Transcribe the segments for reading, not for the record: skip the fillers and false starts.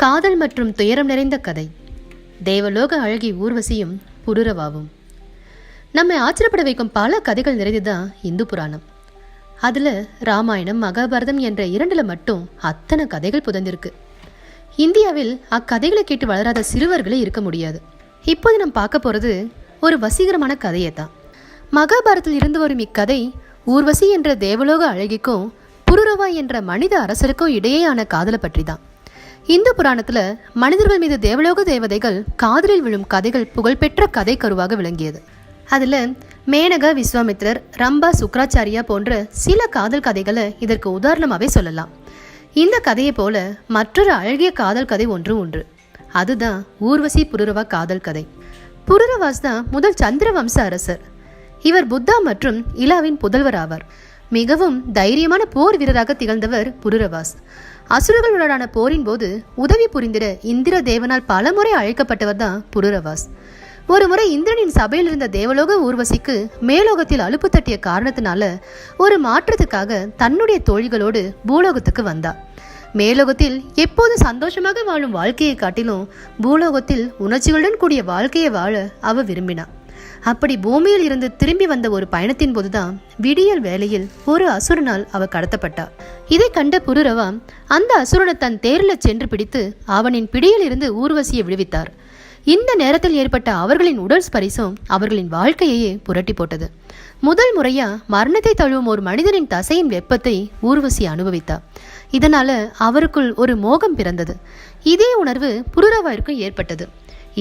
காதல் மற்றும் துயரம் நிறைந்த கதை. தேவலோக அழகி ஊர்வசியும் புருரவாவும். நம்மை ஆச்சரியப்பட வைக்கும் பல கதைகள் நிறைந்ததுதான் இந்து புராணம். அதில் ராமாயணம், மகாபாரதம் என்ற இரண்டுல மட்டும் அத்தனை கதைகள் புதைந்திருக்கு. இந்தியாவில் அக்கதைகளை கேட்டு வளராத சிறுவர்களே இருக்க முடியாது. இப்போது நாம் பார்க்க போகிறது ஒரு வசீகரமான கதையை தான். மகாபாரதத்தில் இருந்து வரும் இக்கதை ஊர்வசி என்ற தேவலோக அழகிக்கும் புருரவா என்ற மனித அரசருக்கும் இடையேயான காதலை பற்றி தான். இந்து புராணத்தில் மனிதர்கள் மீது தேவலோக தேவதைகள் காதலில் விழும் கதைகள் புகழ்பெற்ற கதை கருவாக விளங்கியது. அதில் மேனகா, விஸ்வாமித்ரர், ரம்பா, சுக்ராச்சாரியா போன்ற சில காதல் கதைகளை இதற்கு உதாரணமாகவே சொல்லலாம். இந்த கதையை போல மற்றொரு அழகிய காதல் கதை ஒன்று. அதுதான் ஊர்வசி புருரவா காதல் கதை. புருரவாஸ் தான் முதல் சந்திர வம்ச அரசர். இவர் புத்தா மற்றும் இலாவின் புதல்வர் ஆவார். மிகவும் தைரியமான போர் வீரராக திகழ்ந்தவர் புருரவாஸ். அசுரர்களுடனான போரின் போது உதவி புரிந்திட இந்திர தேவனால் பலமுறை அழைக்கப்பட்டவர் தான் புருரவாஸ். ஒரு முறை இந்திரனின் சபையில் இருந்த தேவலோக ஊர்வசிக்கு மேலோகத்தில் அலுப்பு தட்டிய காரணத்தினால ஒரு மாற்றத்துக்காக தன்னுடைய தோழிகளோடு பூலோகத்துக்கு வந்தார். மேலோகத்தில் எப்போது சந்தோஷமாக வாழும் வாழ்க்கையை காட்டிலும் பூலோகத்தில் உணர்ச்சிகளுடன் கூடிய வாழ்க்கையை வாழ அவ விரும்பினார். அப்படி பூமியில் இருந்து திரும்பி வந்த ஒரு பயணத்தின் போதுதான் விடியல் வேளையில் ஒரு அசுரனால் அவ கடத்தப்பட்டார். இதை கண்ட புருரவா அந்த அசுரனை தன் தேரில் சென்று பிடித்து அவனின் பிடியில் இருந்து ஊர்வசியை விடுவித்தார். இந்த நேரத்தில் ஏற்பட்ட அவர்களின் உடல் ஸ்பரிசம் அவர்களின் வாழ்க்கையையே புரட்டி போட்டது. முதல் முறையா மரணத்தை தழுவும் ஒரு மனிதனின் தசையின் வெப்பத்தை ஊர்வசி அனுபவித்தார். இதனால அவருக்குள் ஒரு மோகம் பிறந்தது. இதே உணர்வு புருரவாவிற்கும் ஏற்பட்டது.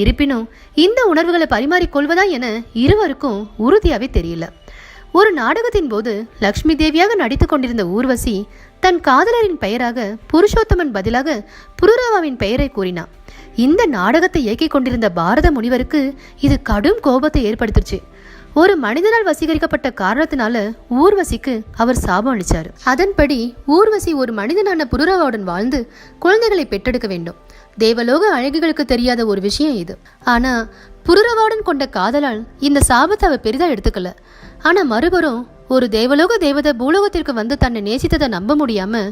இருப்பினும் இந்த உணர்வுகளை பரிமாறிக்கொள்வதா என இருவருக்கும் உறுதியாவே தெரியல. ஒரு நாடகத்தின் போது லக்ஷ்மி தேவியாக நடித்து கொண்டிருந்த ஊர்வசி தன் காதலரின் பெயராக புருஷோத்தமன் பதிலாக புருரவாவின் பெயரை கூறினார். இந்த நாடகத்தை இயக்கிக் கொண்டிருந்த பாரத முனிவருக்கு இது கடும் கோபத்தை ஏற்படுத்துச்சு. ஒரு மனிதனால் வசீகரிக்கப்பட்ட காரணத்தினால ஊர்வசிக்கு அவர் சாபம் அளிச்சாரு. அதன்படி ஊர்வசி ஒரு மனிதனான புருரவாவுடன் வாழ்ந்து குழந்தைகளை பெற்றெடுக்க வேண்டும். தேவலோக அழகிகளுக்கு தெரியாத ஒரு விஷயம் இது. ஆனா புருரவாவுடன் கொண்ட காதலால் இந்த சாபத்தை அவ பெரிதா எடுத்துக்கல. ஆனா மறுபுறம் ஒரு தேவலோக தேவதை பூலோகத்திற்கு வந்து தன்னை நேசித்ததை நம்ப முடியாம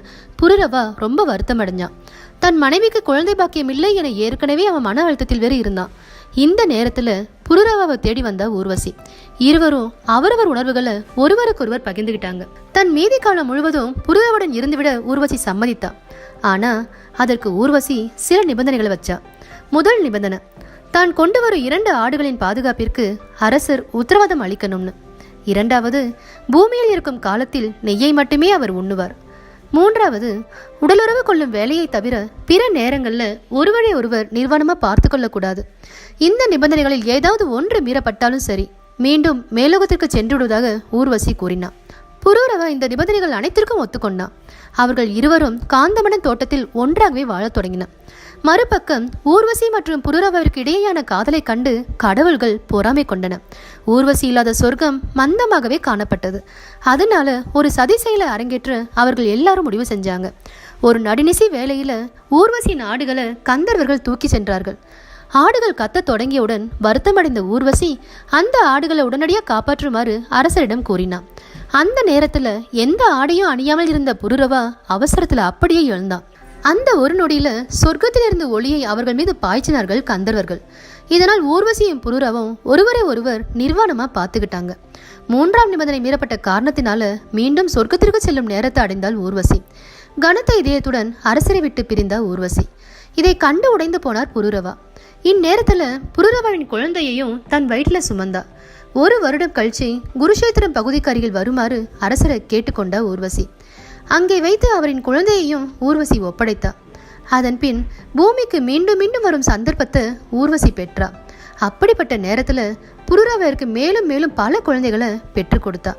புருரவா ரொம்ப வருத்தம் அடைஞ்சான். தன் மனைவிக்கு குழந்தை பாக்கியம் இல்லை என ஏற்கனவே அவன் மன அழுத்தத்தில் வேறு இருந்தான். இந்த நேரத்துல புருரவாவை தேடி வந்தா ஊர்வசி. இருவரும் அவரவர் உணர்வுகளை ஒருவருக்கொருவர் பகிர்ந்துகிட்டாங்க. தன் மீதி காலம் முழுவதும் புருரவுடன் இருந்துவிட ஊர்வசி சம்மதித்தா. ஆனா அதற்கு ஊர்வசி சில நிபந்தனைகளை வச்சா. முதல் நிபந்தனை, தான் கொண்டு வரும் 2 ஆடுகளின் பாதுகாப்பிற்கு அரசர் உத்தரவாதம் அளிக்கணும்னு. இரண்டாவது, பூமியில் இருக்கும் காலத்தில் நெய்யை மட்டுமே அவர் உண்ணுவார். மூன்றாவது, உடலுறவு கொள்ளும் வேலையை தவிர பிற நேரங்கள்ல ஒருவரை ஒருவர் நிர்வாணமா பார்த்து கொள்ளக்கூடாது. இந்த நிபந்தனைகளில் ஏதாவது ஒன்று மீறப்பட்டாலும் சரி, மீண்டும் மேலோகத்திற்கு சென்று விடுவதாக ஊர்வசி கூறினார். புருரவா இந்த நிபந்தனைகள் அனைத்திற்கும் ஒத்துக்கொண்டார். அவர்கள் இருவரும் காந்தமணன் தோட்டத்தில் ஒன்றாகவே வாழத் தொடங்கினர். மறுபக்கம் ஊர்வசி மற்றும் புருரவாவிற்கு இடையேயான காதலை கண்டு கடவுள்கள் பொறாமை கொண்டன. ஊர்வசி இல்லாத சொர்க்கம் மந்தமாகவே காணப்பட்டது. அதனால ஒரு சதி செயலை அரங்கேற்று அவர்கள் எல்லாரும் முடிவு செஞ்சாங்க. ஒரு நடுநிசி வேளையில ஊர்வசியின் ஆடுகளை கந்தர்வர்கள் தூக்கி சென்றார்கள். ஆடுகள் கத்த தொடங்கியவுடன் வருத்தமடைந்த ஊர்வசி அந்த ஆடுகளை உடனடியாக காப்பாற்றுமாறு அரசரிடம் கூறினான். அந்த நேரத்துல எந்த ஆடையும் அணியாமல் இருந்த புருரவா அவசரத்துல அப்படியே எழுந்தான். அந்த ஒரு நொடியில சொர்க்கத்திலிருந்து ஒளியை அவர்கள் மீது பாய்ச்சினார்கள் கந்தர்வர்கள். இதனால் ஊர்வசியும் புருரவும் ஒருவரை ஒருவர் நிர்வாணமா பார்த்துக்கிட்டாங்க. 3ஆம் நிபந்தனை மீறப்பட்ட காரணத்தினால மீண்டும் சொர்க்கத்திற்கு செல்லும் நேரத்தை அடைந்தாள் ஊர்வசி. கனத்த இதயத்துடன் அரசரை விட்டு பிரிந்தா ஊர்வசி. இதை கண்டு உடைந்து போனார் புருரவா. இந்நேரத்துல புருரவாவின் குழந்தையையும் தன் வயிற்றுல சுமந்தா. 1 வருடம் கழிச்சு குருஷேத்திரம் பகுதிக்கு அருகில் வருமாறு அரசரை கேட்டுக்கொண்டா ஊர்வசி. அங்கே வைத்து அவரின் குழந்தையையும் ஊர்வசி ஒப்படைத்தா. அதன் பின் பூமிக்கு மீண்டும் மீண்டும் வரும் சந்தர்ப்பத்தை ஊர்வசி பெற்றா. அப்படிப்பட்ட நேரத்துல புருரவாவிற்கு மேலும் மேலும் பல குழந்தைகளை பெற்றுக் கொடுத்தா.